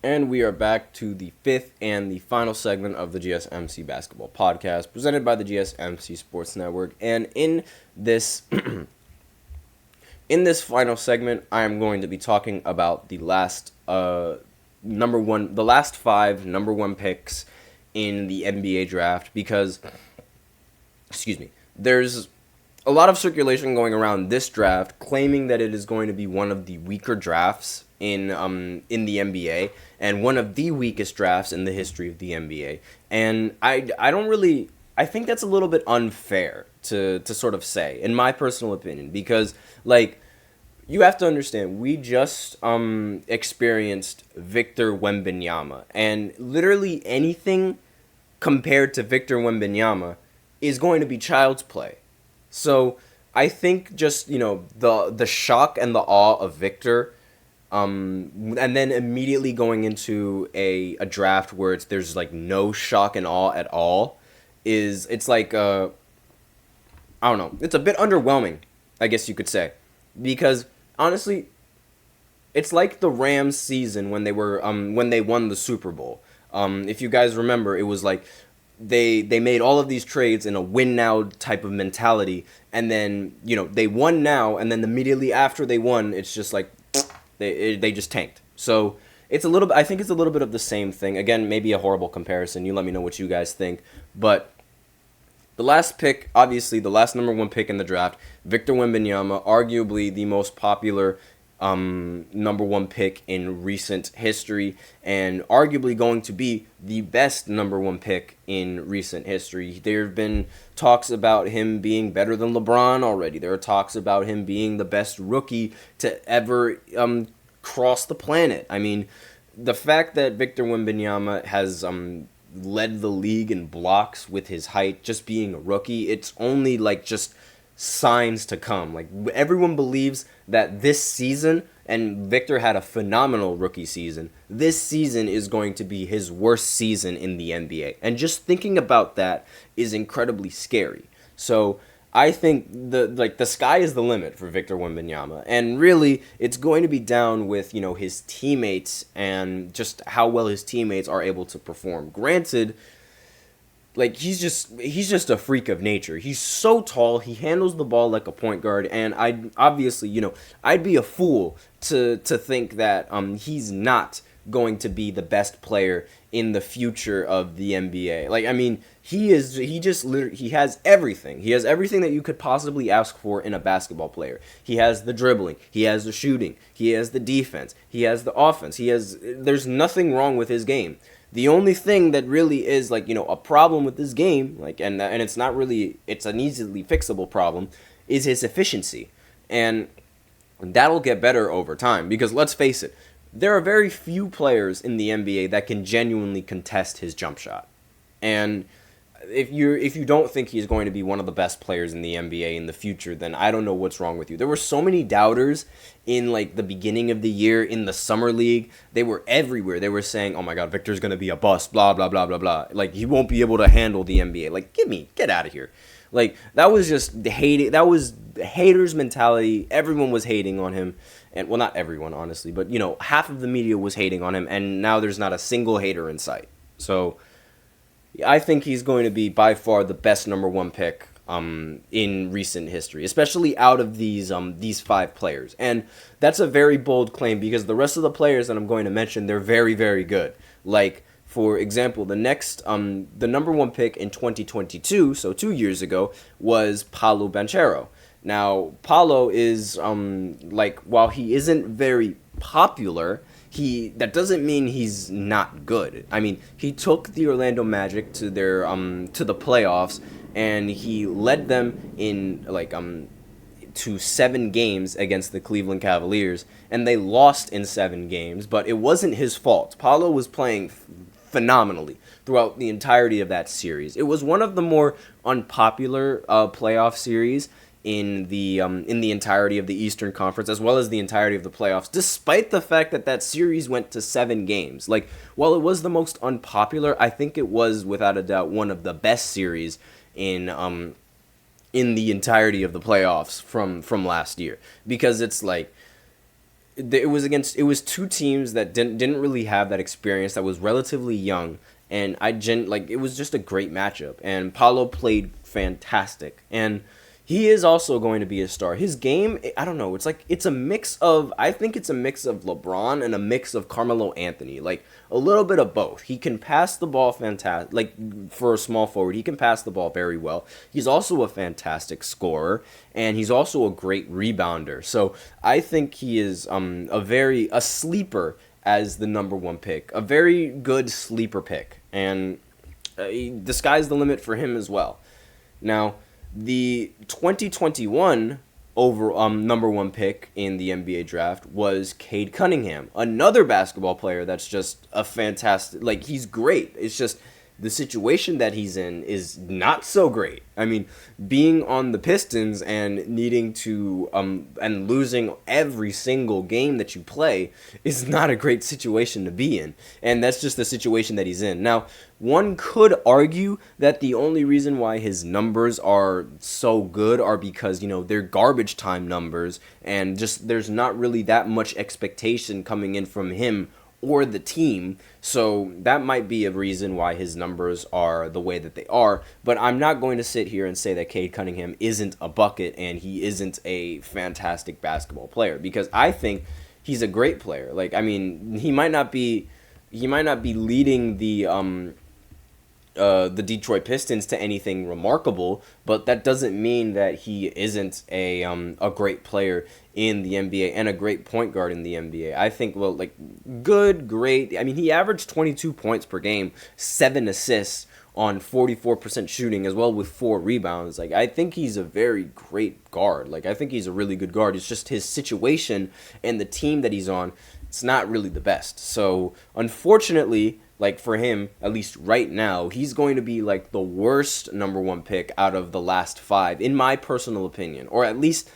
And we are back to the fifth and the final segment of the GSMC Basketball Podcast, presented by the GSMC Sports Network. And in this in this final segment, I am going to be talking about the last five number one picks in the NBA draft because, there's a lot of circulation going around this draft claiming that it is going to be one of the weaker drafts in the NBA and one of the weakest drafts in the history of the NBA. And I think that's a little bit unfair to sort of say, in my personal opinion, because you have to understand, we just experienced Victor Wembanyama, and literally anything compared to Victor Wembanyama is going to be child's play. So I think just, the shock and the awe of Victor, and then immediately going into a draft where there's no shock and awe at all, it's I don't know, it's a bit underwhelming, I guess you could say, because honestly, it's like the Rams season when they won the Super Bowl. If you guys remember, it was like they made all of these trades in a win now type of mentality, and then they won now, and then immediately after they won, it's just like they just tanked. So I think it's a little bit of the same thing. Again, maybe a horrible comparison. You let me know what you guys think. But the last pick, obviously the last number one pick in the draft, Victor Wembanyama, arguably the most popular number one pick in recent history, and arguably going to be the best number one pick in recent history. There have been talks about him being better than LeBron already. There are talks about him being the best rookie to ever cross the planet. I mean, the fact that Victor Wembanyama has led the league in blocks with his height, just being a rookie, it's only just signs to come. Everyone believes that this season, and Victor had a phenomenal rookie season, this season is going to be his worst season in the NBA. And just thinking about that is incredibly scary. So I think the sky is the limit for Victor Wembanyama, and really it's going to be down with his teammates and just how well his teammates are able to perform. Granted, he's just a freak of nature. He's so tall, he handles the ball like a point guard, and I'd be a fool to think that he's not going to be the best player in the future of the NBA. He has everything. He has everything that you could possibly ask for in a basketball player. He has the dribbling, he has the shooting, he has the defense, he has the offense. There's nothing wrong with his game. The only thing that really is a problem with this game, and it's not really, it's an easily fixable problem, is his efficiency. And that'll get better over time, because let's face it, there are very few players in the NBA that can genuinely contest his jump shot. And if you don't think he's going to be one of the best players in the NBA in the future, then I don't know what's wrong with you. There were so many doubters in the beginning of the year in the summer league. They were everywhere. They were saying, "Oh my God, Victor's going to be a bust, blah blah blah blah blah. He won't be able to handle the NBA. Get out of here." That was just hating. That was haters mentality. Everyone was hating on him. And well, not everyone, honestly, but half of the media was hating on him, and now there's not a single hater in sight. So I think he's going to be by far the best number one pick in recent history, especially out of these five players. And that's a very bold claim, because the rest of the players that I'm going to mention, they're very, very good. For example, the number one pick in 2022, so 2 years ago, was Paolo Banchero. Now, Paolo is while he isn't very popular, that doesn't mean he's not good. I mean, he took the Orlando Magic to their to the playoffs, and he led them in to 7 games against the Cleveland Cavaliers, and they lost in 7 games, but it wasn't his fault. Paolo was playing phenomenally throughout the entirety of that series. It was one of the more unpopular playoff series in the entirety of the Eastern Conference, as well as the entirety of the playoffs, despite the fact that series went to 7 games. While it was the most unpopular, I think it was without a doubt one of the best series in the entirety of the playoffs from last year, because it's it was two teams that didn't really have that experience, that was relatively young, and it was just a great matchup, and Paulo played fantastic, and he is also going to be a star. His game, I don't know, it's a mix of, I think it's a mix of LeBron and a mix of Carmelo Anthony, like a little bit of both. He can pass the ball fantastic, like for a small forward, he can pass the ball very well. He's also a fantastic scorer, and he's also a great rebounder. So I think he is a sleeper as the number one pick, a very good sleeper pick, and the sky's the limit for him as well. Now, the 2021 number one pick in the NBA draft was Cade Cunningham, another basketball player that's just a fantastic, like, he's great. It's just the situation that he's in is not so great. I mean, being on the Pistons and needing to and losing every single game that you play is not a great situation to be in. And that's just the situation that he's in. Now, one could argue that the only reason why his numbers are so good are because, they're garbage time numbers, and just there's not really that much expectation coming in from him or the team, so that might be a reason why his numbers are the way that they are. But I'm not going to sit here and say that Cade Cunningham isn't a bucket and he isn't a fantastic basketball player, because I think he's a great player. Like, I mean, he might not be leading the Detroit Pistons to anything remarkable, but that doesn't mean that he isn't a great player in the NBA and a great point guard in the NBA. I think, great. I mean, he averaged 22 points per game, 7 assists on 44% shooting, as well with 4 rebounds. Like, I think he's a very great guard. Like, I think he's a really good guard. It's just his situation and the team that he's on, it's not really the best. So, unfortunately, like, for him, at least right now, he's going to be like the worst number one pick out of the last 5, in my personal opinion, or at least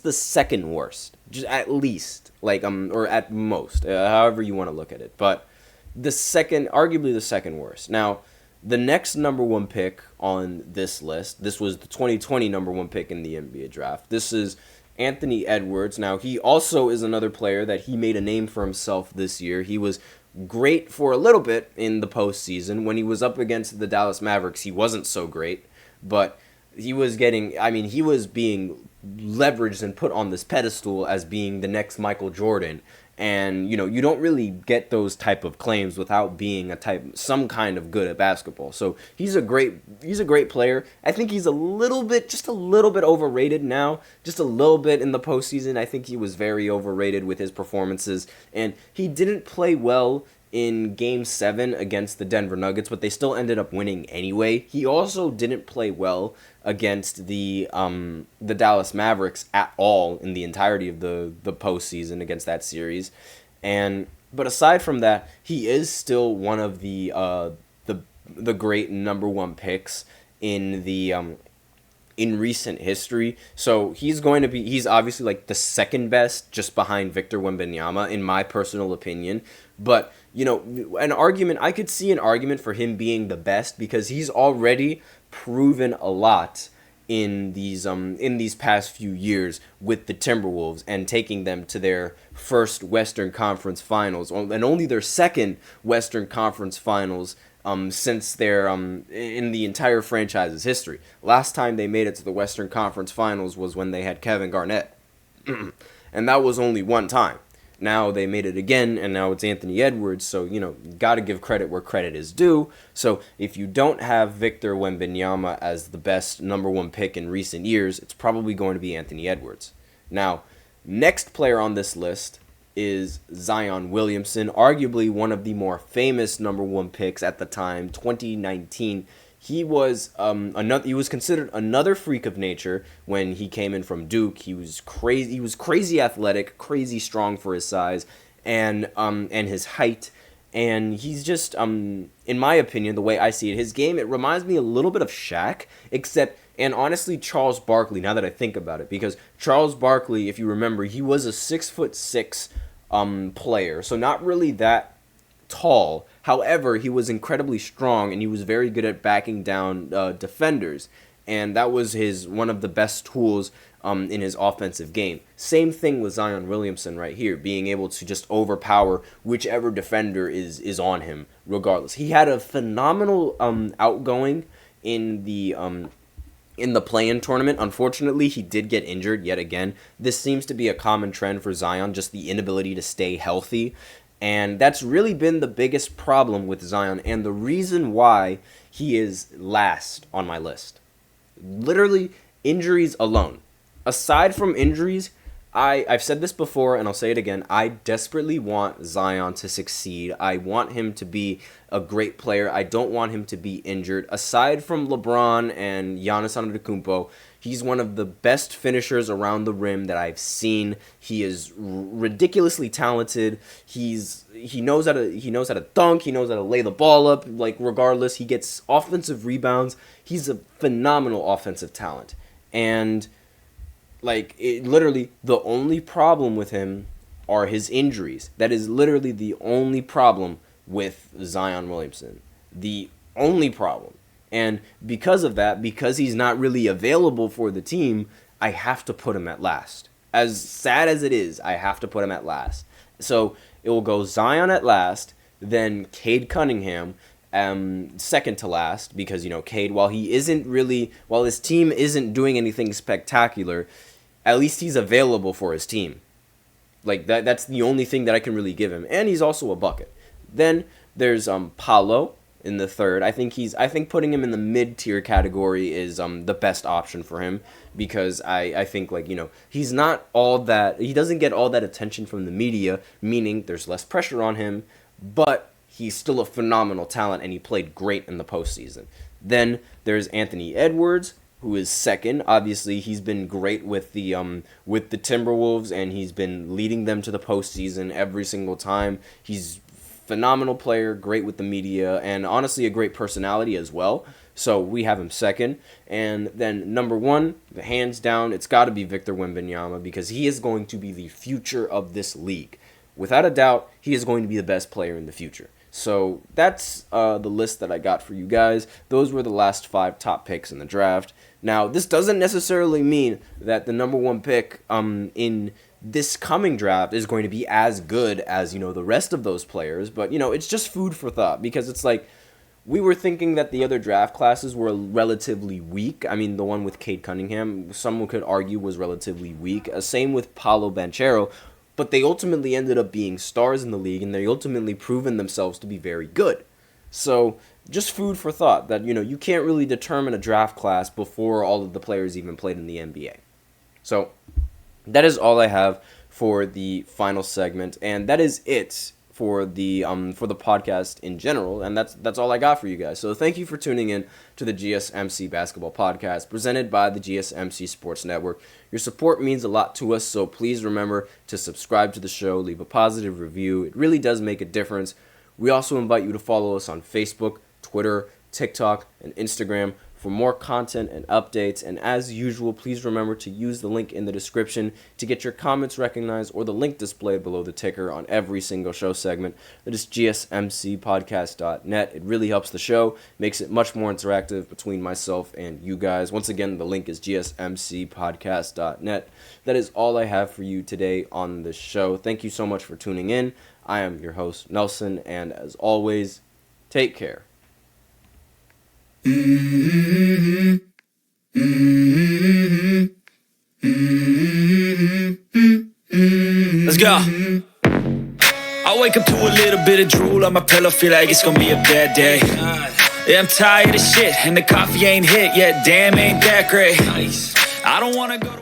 the second worst, just at least, or at most, however you want to look at it, but arguably the second worst. Now, the next number one pick on this list, this was the 2020 number one pick in the NBA draft. This is Anthony Edwards. Now, he also is another player that he made a name for himself this year. He was great for a little bit in the postseason. When he was up against the Dallas Mavericks, he wasn't so great, but he was being leveraged and put on this pedestal as being the next Michael Jordan. And, you don't really get those type of claims without being some kind of good at basketball. So he's a great player. I think he's just a little bit overrated now, just a little bit in the postseason. I think he was very overrated with his performances, and he didn't play well in Game 7 against the Denver Nuggets, but they still ended up winning anyway. He also didn't play well against the Dallas Mavericks at all in the entirety of the postseason against that series. But aside from that, he is still one of the great number one picks in in recent history. So he's obviously like the second best, just behind Victor Wembanyama, in my personal opinion. But, I could see an argument for him being the best, because he's already proven a lot in these past few years with the Timberwolves, and taking them to their first Western Conference Finals, and only their second Western Conference Finals since their in the entire franchise's history. Last time they made it to the Western Conference Finals was when they had Kevin Garnett, and that was only one time. Now they made it again, and now it's Anthony Edwards, so, got to give credit where credit is due. So if you don't have Victor Wembanyama as the best number one pick in recent years, it's probably going to be Anthony Edwards. Now, next player on this list is Zion Williamson, arguably one of the more famous number one picks at the time, 2019. He was considered another freak of nature when he came in from Duke. He was crazy. He was crazy athletic, crazy strong for his size and his height. And he's just, in my opinion, the way I see it, his game, it reminds me a little bit of Shaq, and honestly, Charles Barkley, now that I think about it, because Charles Barkley, if you remember, he was a 6'6" player, so not really that tall. However, he was incredibly strong, and he was very good at backing down defenders. and that was one of the best tools in his offensive game. Same thing with Zion Williamson right here, being able to just overpower whichever defender is on him, regardless. He had a phenomenal outgoing in the play-in tournament. Unfortunately, he did get injured yet again. This seems to be a common trend for Zion, just the inability to stay healthy. And that's really been the biggest problem with Zion and the reason why he is last on my list. Literally, injuries alone. Aside from injuries, I've said this before and I'll say it again. I desperately want Zion to succeed. I want him to be a great player. I don't want him to be injured. Aside from LeBron and Giannis Antetokounmpo, he's one of the best finishers around the rim that I've seen. He is ridiculously talented. He knows how to dunk. He knows how to lay the ball up. Like, regardless, he gets offensive rebounds. He's a phenomenal offensive talent. And literally, the only problem with him are his injuries. That is literally the only problem with Zion Williamson. The only problem. And because of that, because he's not really available for the team, I have to put him at last. As sad as it is, I have to put him at last. So it will go Zion at last, then Cade Cunningham, second to last, because, Cade, while his team isn't doing anything spectacular, at least he's available for his team. That's the only thing that I can really give him. And he's also a bucket. Then there's Paolo in the third. I think putting him in the mid-tier category is the best option for him, because I think he's not all that, he doesn't get all that attention from the media, meaning there's less pressure on him, but he's still a phenomenal talent and he played great in the postseason. Then there's Anthony Edwards, who is second. Obviously, he's been great with the Timberwolves, and he's been leading them to the postseason every single time. He's a phenomenal player, great with the media, and honestly a great personality as well. So we have him second. And then number one, hands down, it's got to be Victor Wembanyama, because he is going to be the future of this league. Without a doubt, he is going to be the best player in the future. So that's the list that I got for you guys. Those were the last 5 top picks in the draft. Now, this doesn't necessarily mean that the number 1 pick in this coming draft is going to be as good as, the rest of those players. But, it's just food for thought, because it's like we were thinking that the other draft classes were relatively weak. I mean, the one with Cade Cunningham, someone could argue was relatively weak. Same with Paolo Banchero. But they ultimately ended up being stars in the league, and they ultimately proven themselves to be very good. So, just food for thought that, you can't really determine a draft class before all of the players even played in the NBA. So, that is all I have for the final segment, and that is it for the podcast in general, and that's all I got for you guys. So thank you for tuning in to the GSMC Basketball Podcast, presented by the GSMC Sports Network. Your support means a lot to us, so please remember to subscribe to the show, leave a positive review. It really does make a difference. We also invite you to follow us on Facebook, Twitter, TikTok, and Instagram for more content and updates. And as usual, please remember to use the link in the description to get your comments recognized, or the link displayed below the ticker on every single show segment. That is GSMCPodcast.net. It really helps the show, makes it much more interactive between myself and you guys. Once again, the link is GSMCPodcast.net. That is all I have for you today on the show. Thank you so much for tuning in. I am your host, Nelson, and as always, take care. Let's go. I wake up to a little bit of drool on my pillow, feel like it's gonna be a bad day. Yeah, I'm tired of shit, and the coffee ain't hit yet. Damn, ain't that great. I don't wanna go to